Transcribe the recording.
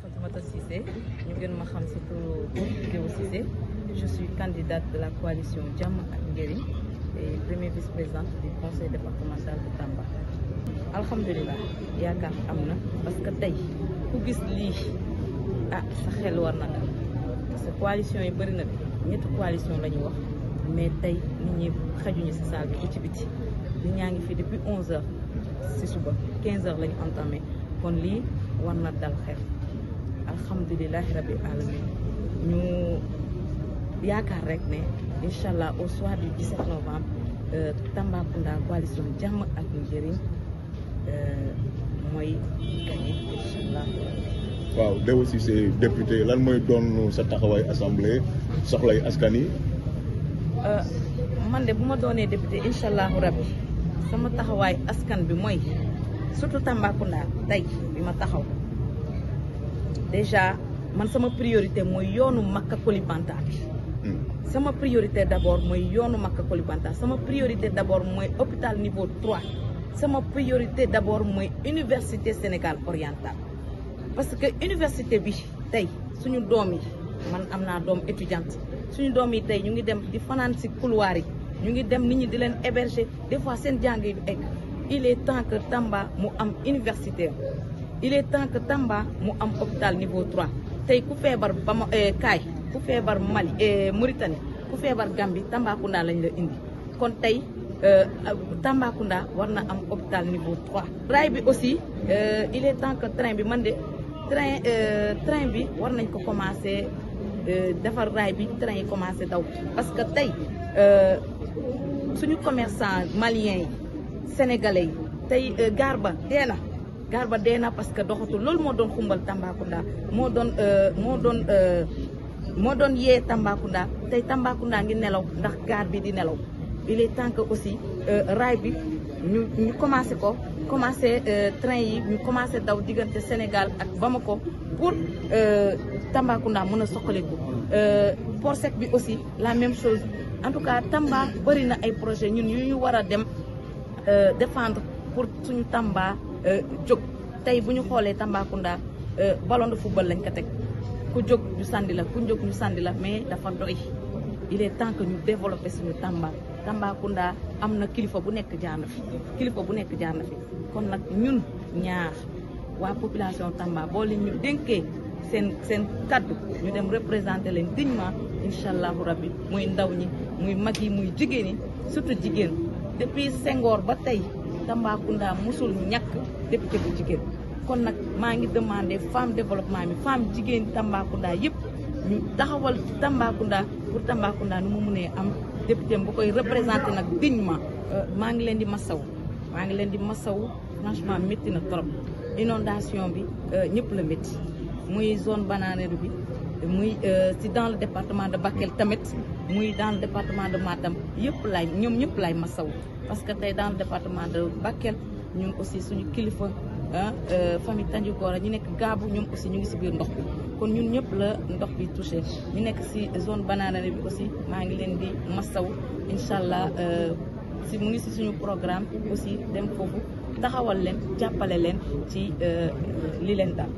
Fatoumata Cissé, ñu gën ma xam ci turu Géo Cissé. Je suis candidate de la coalition Jàmm ak Njëriñ et première vice-présidente du conseil départemental de Tamba. Alhamdulillah, yaakaar am na parce que tey ku gis lii sa xel war na dal parce que coalition yi bëri na ñetti coalition la ñuy wax mais tey nit ñi xajuñu ci salle bi ci biti nit ñaa ngi fi depuis 11h ci suba 15h la ñu entamé kon lii war na dal xel alhamdulilahi rabbil alamin ñu yaakaar rek ne incha allah au soir du 17 novembre Tambacounda coalition Jàmm ak Njëriñ mooy gagné incha allah. waaw Géo Cissé député lan mooy doon sa taxawaay assemblée soxlay askan yi. man de bu ma doonee député incha allahu rabbi sama taxawaay askan bi mooy surtout Tambacounda tey bi ma taxaw déjà man sama priorité mooy yoonu Makka Koulibantang bi. sama priorité d'abord mooy yoonu Makka Koulibantang sama priorité d'abord mooy hôpital niveau 3 sama priorité d'abord mooy université Sénégal oriental parce que université bi tey suñu doom yi man am naa doom étudiante suñu doom yi tey ñu ngi dem di fanaan ci couloir yi ñu ngi dem nit ñi di leen héberger des fois seen jàng yi du egg il est temps que Tamba mu am université il est temps que Tamba mu am hôpital niveau 3 tey ku feebar ba ma kaay ku feebar Mali Mauritanie ku feebar Gambie Tambacounda lañ la indi kon tey Tambacounda war na am hôpital niveau 3. raay bi aussi il est temps que train bi man de train bi war nañ ko commencer defar raay bi train yi commencer daw parce que tey suñu commerçant maliens yi sénégalais yi tey gaar ba dee na parce que doxatul loolu moo doon xumbal Tambacounda moo doon yee Tambacounda tey Tambacounda ngi nelaw ndax gaar bi di nelaw il est temps que aussi raay bi ñu commencé train yi ñu commencé daw diggante Sénégal ak Bamako pour Tambacounda mën a soqaliku port sec bi aussi la même chose en tout cas Tamba bëri na ay projet ñun yu ñu war a dem défendre pour suñu Tamba jóg tey bu ñu xoolee Tambacounda ballon de football lañ ko teg ku jóg ñu sànni la ku jóg ñu sànni la mais dafa doy il est temps que ñu développer suñu Tambacounda am na kilifa bu nekk jaar na fi kon nag ñun ñaar waa population Tamba boo leen ñu dénkee seen kaddu ñu dem représenter leen dignement incha allahu rabbi muy ndaw ñi muy mag yi muy jigéen ñi surtout jigéen depuis Senghor ba tey Tambacounda musul ñàkk député bu jigéen kon nag maa ngi demandé femme développement mi femme jigéen Tambacounda yëpp ñu taxawal Tambacounda pour Tambacounda nu mu mënee am député bu koy représenter nag dignement maa ngi leen di masawu franchement métti na trop inondation bi ñëpp la métti muy zone bananière bi muy ci dans le département de Bakel tamit muy dans le département de Matam ñoom ñëpp lay masawu parce que tey dans le département de Bakel ñun aussi suñu kilifa famille Tandiou-Gora ñi nekk Gaabu ñoom aussi ñu ngi ci biir ndox bi kon ñun ñëpp la ndox bi touché ñu nekk ci zone bananière bi aussi maa ngi leen di masawu incha allah mu ngi ci suñu programme aussi dem foofu taxawal leen jàppale leen ci li leen daal.